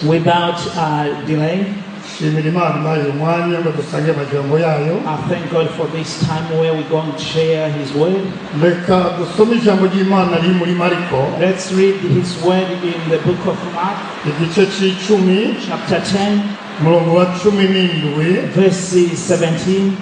Without delay, I thank God for this time where we're going to share His Word. Let's read His Word in the book of Mark, chapter 10, verses 17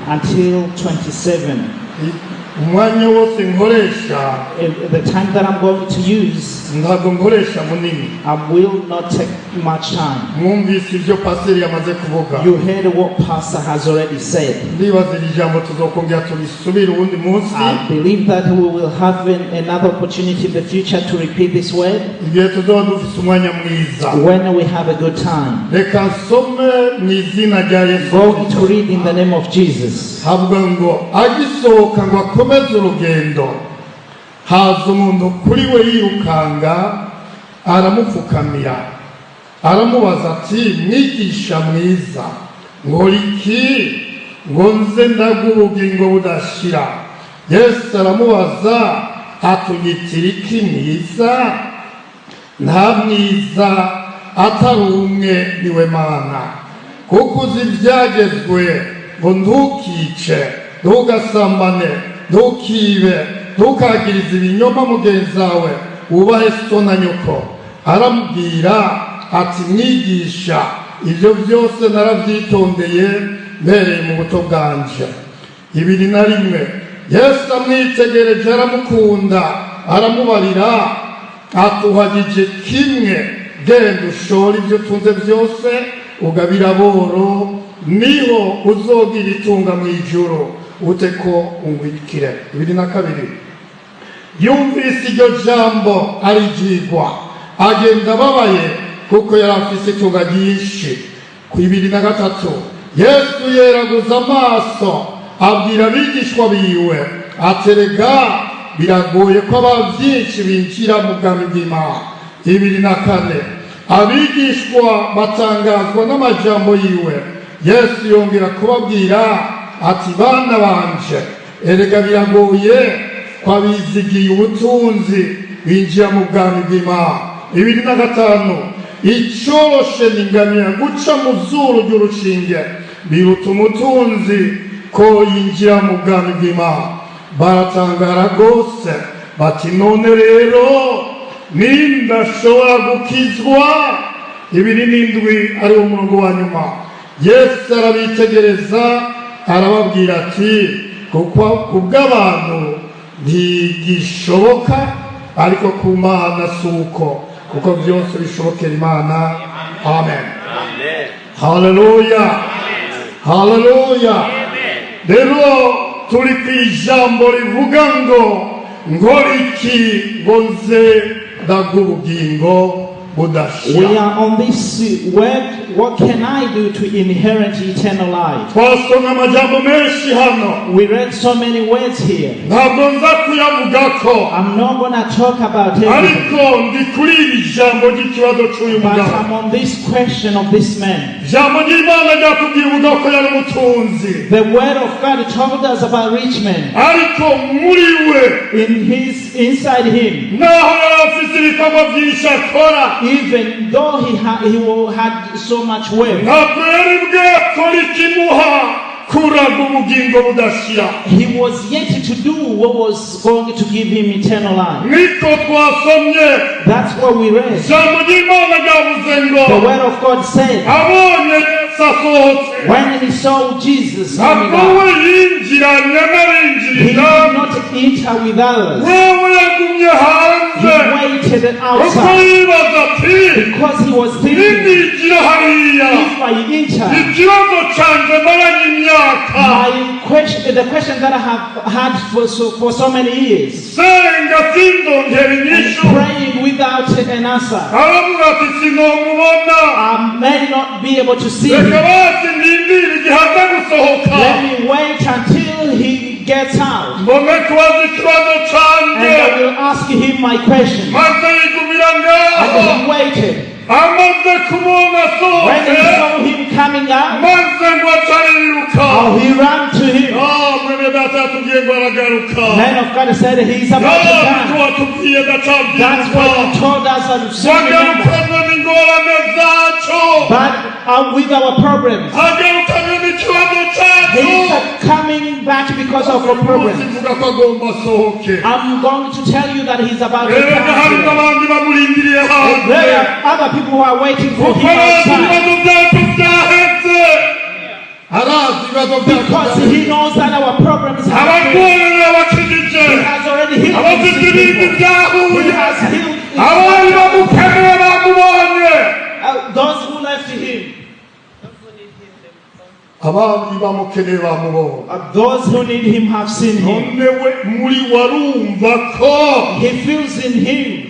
until 27. The time that I'm going to use, I will not take much time. You heard what Pastor has already said. I believe that we will have another opportunity in the future to repeat this word when we have a good time. Going to read in the name of Jesus. haza umuntu kuri we yirukanga aramupfukamira aramubaza ati mwigisha mwiza nkora iki ngo nze ndagubugingo budashira. Yesu aramubaza atunyitira iki mwiza? Nta mwiza atari umwe niwe Mana, kuko uzi ibyagezwe ngo ntukice, ntugasambane, ntukibe, ntukagirize ibinyoma mugenzi wawe, wubahe so na nyoko. Aramubwira ati mwigisha, ibyo byose narabyitondeye mbereye mu buto bwanje. 2:1 Yesu amwitegereje aramukunda aramubarira atuhagije kimwe, genda ushore ibyo utunze byose ugabira aboro, niho uzogira itunga mu ijuru, uteko ungwikire. 2:2 yumvise iryo jambo arijigwa agenda ababaye kuko yari afise itunga ryinshi. 2:3 Yesu yeraguza amaso abwira abigishwa biwe aterega biragoye ko abavyinshi binjira mu bwami bw'Imana. 2:4 abigishwa batangazwa n'amajambo yiwe. Yesu yongera kubabwira ati bana banje, erega biragoye ko abizigiye ubutunzi binjira mu bwami bw'Imana. 2:5 icoroshe n'ingamiya guca mu zuru ry'urushinge biruta umutunzi ko yinjira mu bwami bw'Imana. Baratangara rwose bati none rero nindashobora gukizwa? 2:7 ari umurongo wa nyuma. Yesu arabitegereza arababwira ati kuko kubw'abantu ntigishoboka, ariko ku Mana suko, kuko byose bishobokera Imana. Amen. Haleluya, haleluya. Rero turi ku ijambo rivuga ngo ngoriki ngo nze ndagubugingo budashira. We are on this word, what can I do to inherit eternal life? Twasomye amajambo menshi hano. We read so many words here. Ntabwo nza kuyavugako. I'm not going to talk about it. Ariko ndi kuri iri jambo ry'ikibazo cy'uyu mugabo. But I'm on this question of this man. Jambo ry'Imana ryatubwiye ko yari umutunzi. The word of God told us about rich men. Ariko muri we, inside him, naho yari afite ibikorwa byinshi akora, even though he had so much wealth, ntabwo yari bwakora ikimuha kuraga ubugingo budashira. He was yet to do what was going to give him eternal life. Niko twasomye. That's what we read. Jambo ry'Imana ryavuze ngo, the word of God said, abonye sasohotse, when he saw Jesus coming out, he did not enter with others. He waited outside because he was thinking, if I enter, the question that I have had for so many years, praying without an answer, I may not be able to see him. Let me wait until he gets out, and I will ask him my question. And he waited. When he saw him coming out, he ran to him. Man of God said he's about to come. That's what he told us us and still remember. But with our problems, He's coming back because of our problems. I'm going to tell you that He's about to come. There are other people who are waiting for Him outside. Because He knows that our problems have been. He has already healed these people. He has healed those who left Him. Those who need Him have seen Him. He feels in Him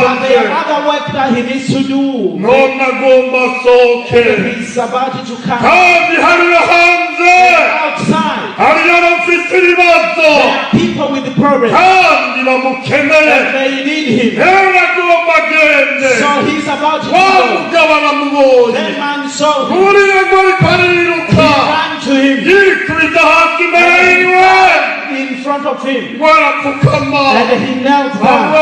that there are other work that He needs to do. He's about to come. Outside, there are people with problems and they need Him. So He's about to go. That man saw Him. He ran to Him in front of Him, and He knelt down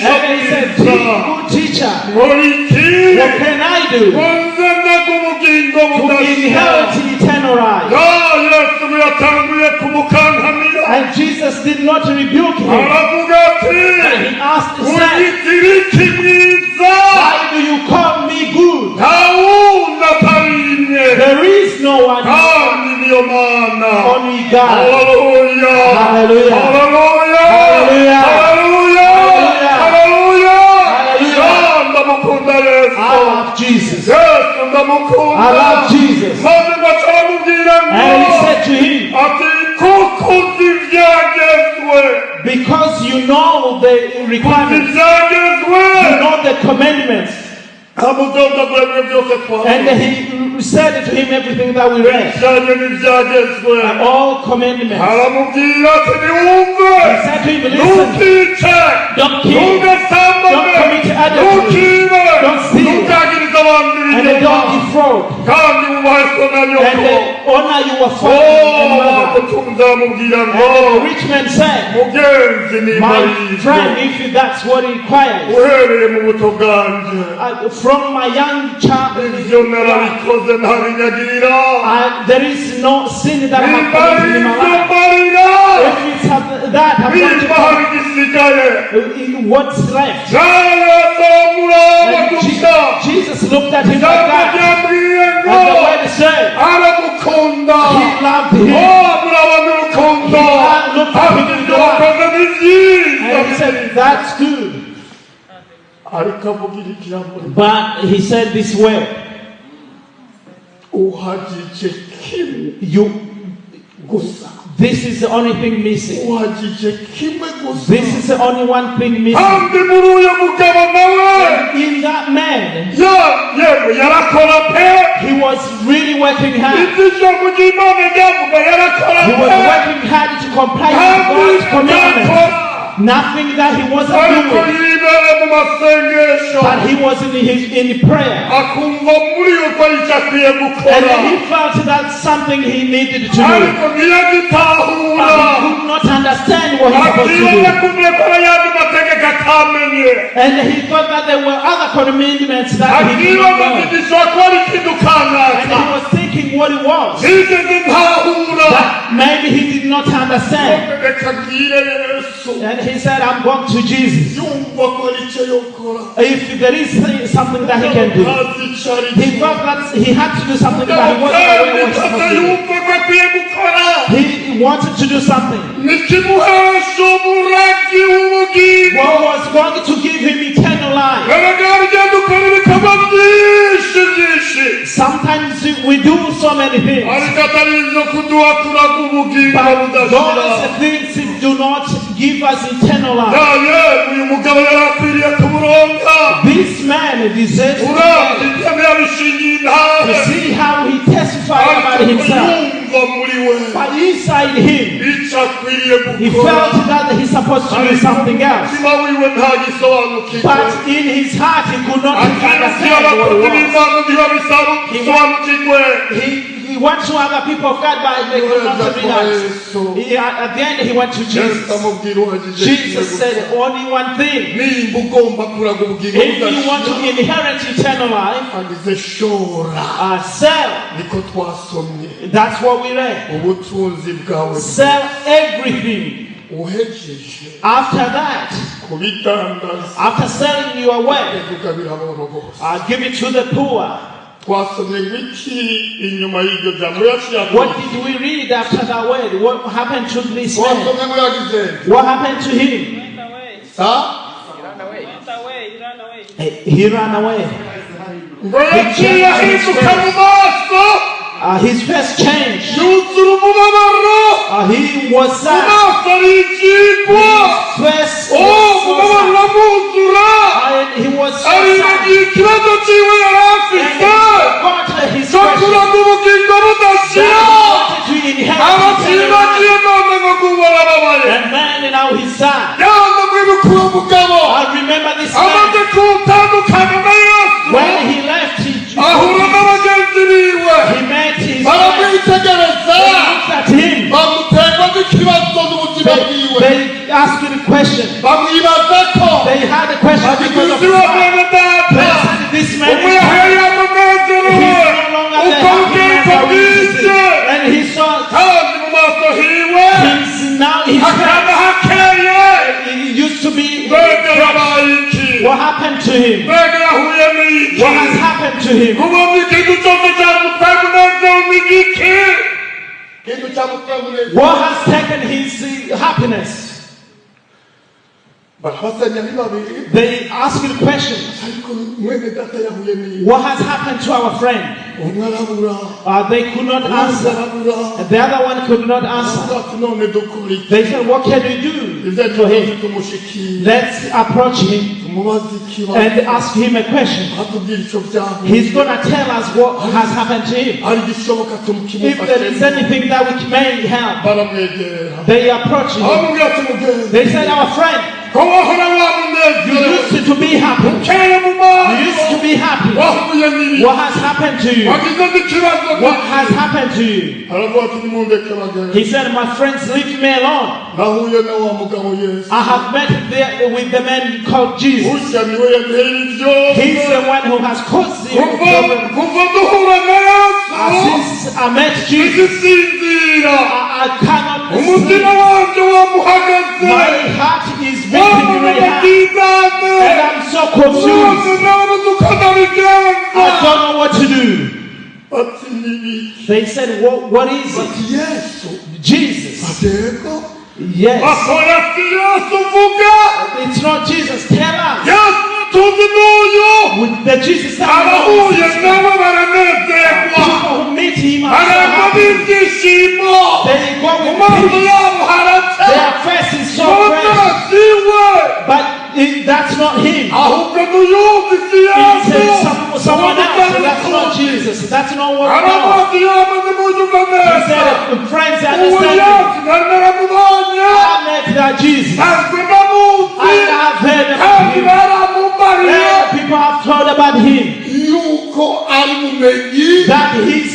and He said, "Good teacher, what can I do to inherit eternal life?" And Jesus did not rebuke him. And He asked, "Why do you call me good? There is no one, only God." Hallelujah. Hallelujah. Hallelujah. Hallelujah. I love Jesus. I love Jesus. And He said to him, because you know the requirements, you know the commandments. And He said to him everything that we read, all commandments. He said to him, "Listen, don't kill, don't commit adultery, don't steal, and don't defraud, and honor your father and mother." And the rich man said, "My friend, if that's what it requires, from my young child, there is no sin that I have committed in my life. If it's that, I'm going to what's left?" And Jesus looked at him like that. And the word said, He loved him. He looked at him in the eye. And He said, "That's good." But He said this word, this is the only thing missing. This is the only one thing missing. And in that man, he was really working hard. He was working hard to comply with God's commandments. Nothing that he wasn't doing, but he was in prayer. And he felt that something he needed to do, but he could not understand what he was supposed to do. And he thought that there were other commandments that he did not know. And he was thinking what it was, that maybe he did not understand. And he said, "I'm going to Jesus." If there is something that he can do, he thought that he had to do something that he wasn't aware what he was supposed to do. He wanted to do something. What was going to give him eternal life? Sometimes we do so many things, but those things do not give us eternal life. This man deserves to see how he testified about himself. But inside him, he felt that he's supposed to do something else. But in his heart, he could not understand what it was. He went to other people of God, but they could not realize. At the end, he went to Jesus. Jesus said only one thing. If you want to inherit eternal life, sell. That's what we read. Sell everything. After that, after selling your wealth, give it to the poor. What did we read after that word? What happened to this man? What happened to him? He ran away. His face changed. He was sad. His face he was so sad. And man, now he's sad. I remember this man. When he left, he met his friends. They looked at him. They asked him a question. They had a question because of his life. This man is he's no longer the happy man. And he saw now he's he used to be rich. What happened to him? What has happened to him? What has taken his happiness? They ask him questions. What has happened to our friend? They could not answer. The other one could not answer. They said, what can we do to him? Let's approach him and ask him a question. He's going to tell us what has happened to him. If there is anything that we may help. They approach him. They said, our friend, you used to be happy. You used to be happy. What has happened to you? What has happened to you? He said, my friends, leave me alone. I have met with the man called Jesus. He's the one who has caused the problem. Since I met Jesus, I cannot sleep. My heart is beating really hard. And I'm so confused. I don't know what to do. They said, what is it? Jesus. Yes. It's not Jesus. Tell us. With the Jesus that people who meet him are so happy. They go with peace. Their face is so fresh. But that's not him. It's someone else. That's not Jesus. That's not what we know. He said, friends, understand me. I met that Jesus. I have heard about him. And people have told about him. That he's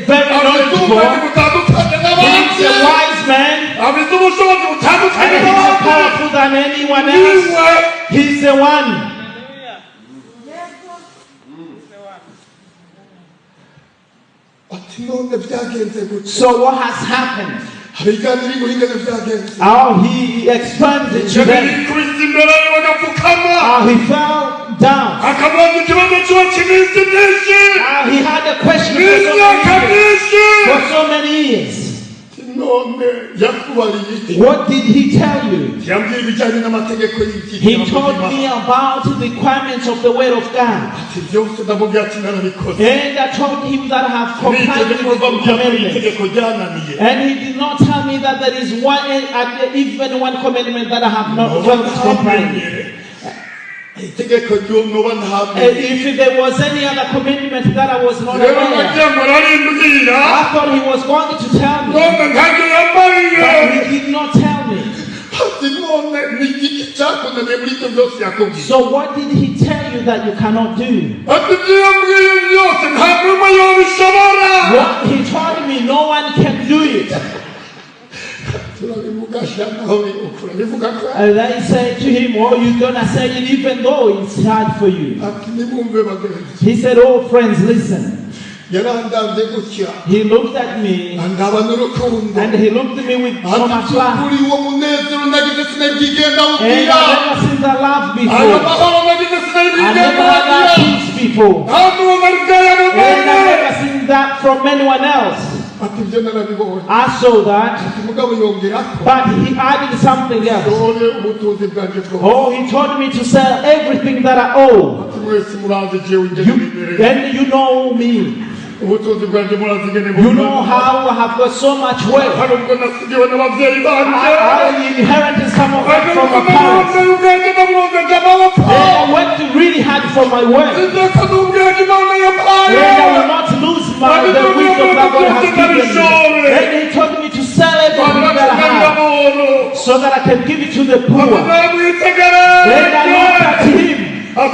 very knowledgeable. He's a wise man. And he's more powerful than anyone else. He's the one. So what has happened? How he explained it to them. How he fell down. How he had a question for so many years. What did he tell you? He told me about the requirements of the Word of God. And I told him that I have complied with the commandments. And he did not tell me that there is even one commandment that I have not complied. If there was any other commitment that I was not aware of, I thought he was going to tell me, but he did not tell me. He So what did he tell you that you cannot do? What he told me, no one can do it. And they say to him, oh, you're going to say it even though it's hard for you. He said, oh, friends, listen. He looked at me and he looked at me with so much love. And I've never seen that love before. I've never had that peace before. And I've never seen that from anyone else. I saw that, but he added something else. Oh, he told me to sell everything that I owe. Then you know me. You know how I have got so much wealth. I inherited some of it from my parents. I worked really hard for my wealth. And I will not lose the wisdom that God has given me. And he told me to sell everything that I have so that I can give it to the poor. And I looked at him. And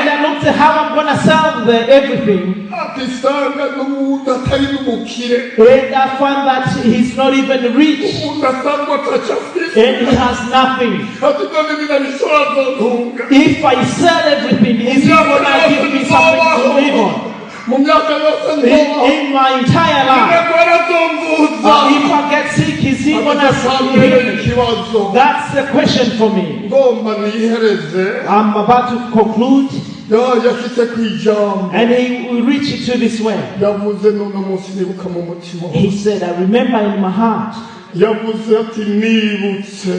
I looked at how I'm going to sell everything. And I found that he's not even rich. And he has nothing. If I sell everything, is he going to give me something to live on? In my entire life, if I get sick, is he going to heal me? That's the question for me. I'm about to conclude. And he will reach it to this way. He said, I remember in my heart.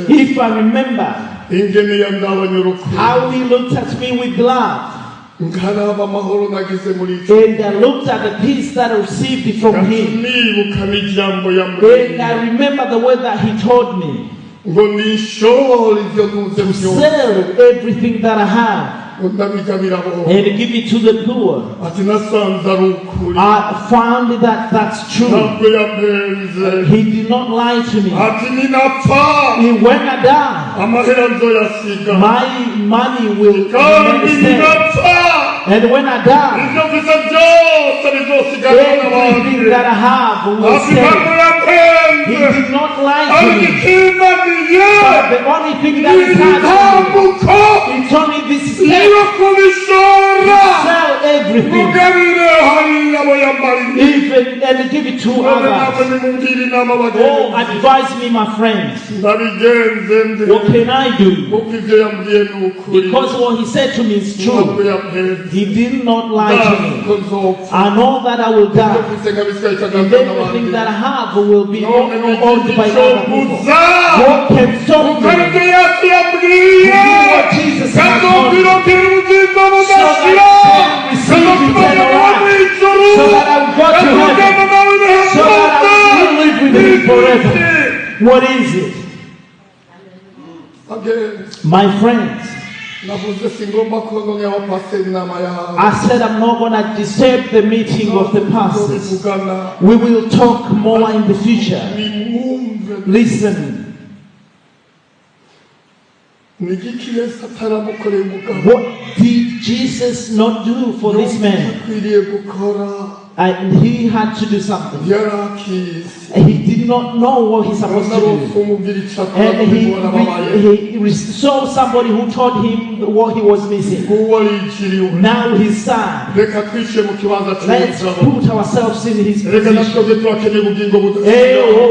If I remember how he looked at me with love. And I looked at the peace that I received from him. And I remember the word that he told me. To sell everything that I have. And give it to the poor. I found that that's true. He did not lie to me. When I die, my money will remain. And when I die, everything that I have will stay. He did not lie to me. But the only thing that is hard to me, he told me this is it. Sell everything. Even and give it to others. Oh, advise me, my friends. What can I do? Because what he said to me is true. He did not lie to me. I know that I will die. And everything that I have will be owned by other people. What can stop me? What Jesus has told me. So that I can receive eternal life. So that I will go to heaven. So that I will live with him forever. What is it? My friends, I said I'm not going to disturb the meeting of the pastors. We will talk more in the future. Listen. What did Jesus not do for this man? And he had to do something. He did not know what he's supposed to do. And he saw somebody who told him what he was missing. Now he's sad. Let's put ourselves in his position.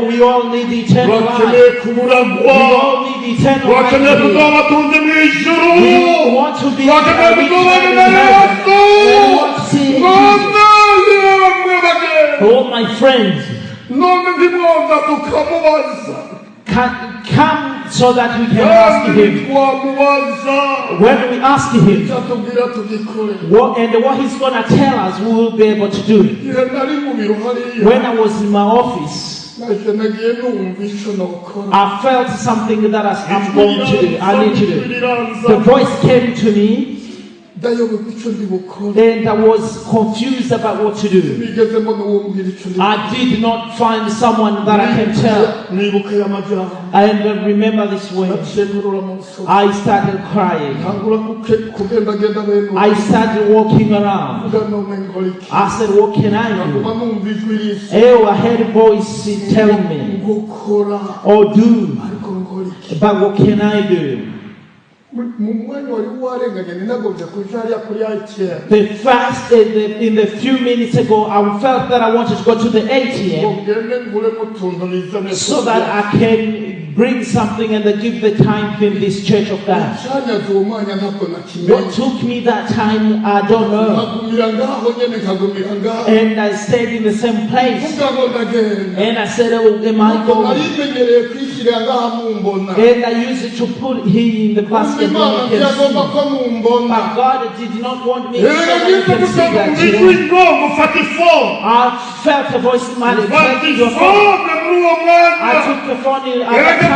We all need eternal life. We all need eternal life. We want to be rich man in heaven. We want to see Jesus. Oh, my friends, come so that we can ask him. When we ask him, and what he's going to tell us, we will be able to do it. When I was in my office, I felt something that I'm going to do. I need to do. The voice came to me. and I was confused about what to do. I did not find someone that I can tell. And remember this words. I started crying. I started walking around. I said, what can I do? Oh, I heard a voice telling me, oh, do. But what can I do? The fast in the few minutes ago, I felt that I wanted to go to the ATM so that I can bring something and give the time in this church of God. What took me that time, I don't know. And I stayed in the same place. And I said, oh, am I going? And I used to put him in the basket. But God did not want me to see that. I felt a voice in my head. I took the phone at the time.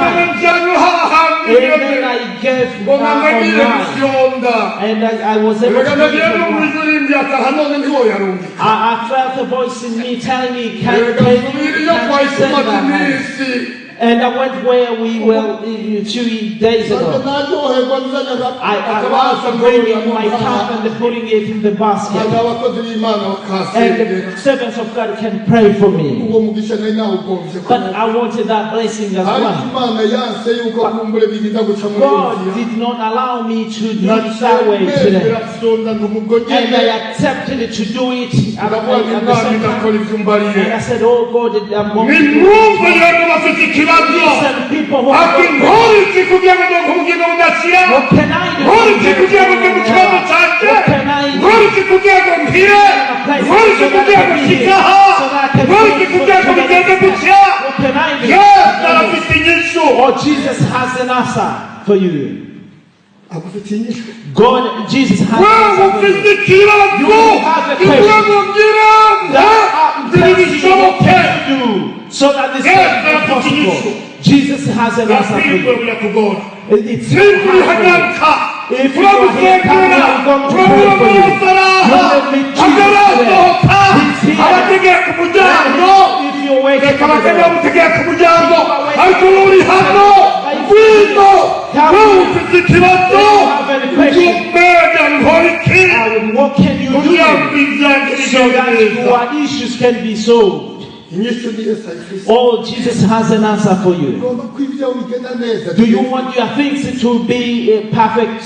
And then I gave online. And I was able to do it. I felt a voice in me telling me, can you send that? And I went where we were a few days ago. I was bringing my cup and putting it in the basket. And the servants of God can pray for me. But I wanted that blessing as well. God did not allow me to do it that way today. And I accepted to do it at the same time. And I said, oh God, I'm going to do it. Listen, people who are what can I do? What can I do? Oh, Jesus has an answer for you. God, Jesus has an answer for you. You have a question. What can you do so that this can be possible? Jesus has an answer for you. It's if you are here, I'm going to pray for you. You let me choose today. He's here. If you're waiting for what can you do so that your issues can be solved? Oh, Jesus has an answer for you. Do you want your things to be perfect?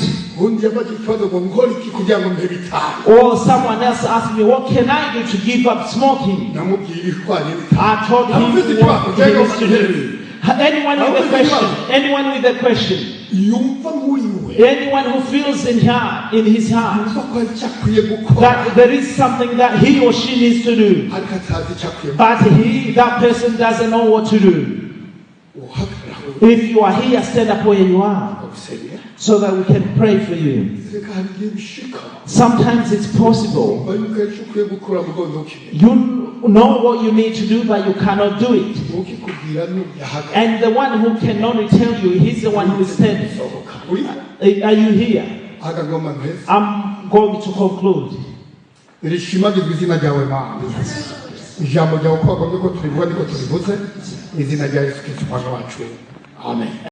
Or someone else asked me, what can I do to give up smoking? I told him what he needs to do. Anyone with a question? Anyone with a question? Anyone who feels in his heart that there is something that he or she needs to do, but that person doesn't know what to do. If you are here, stand up where you are so that we can pray for you. Sometimes it's possible. You know what you need to do, but you cannot do it. And the one who can only tell you, he's the one who is standing. Are you here? I'm going to conclude. Yes. Amen.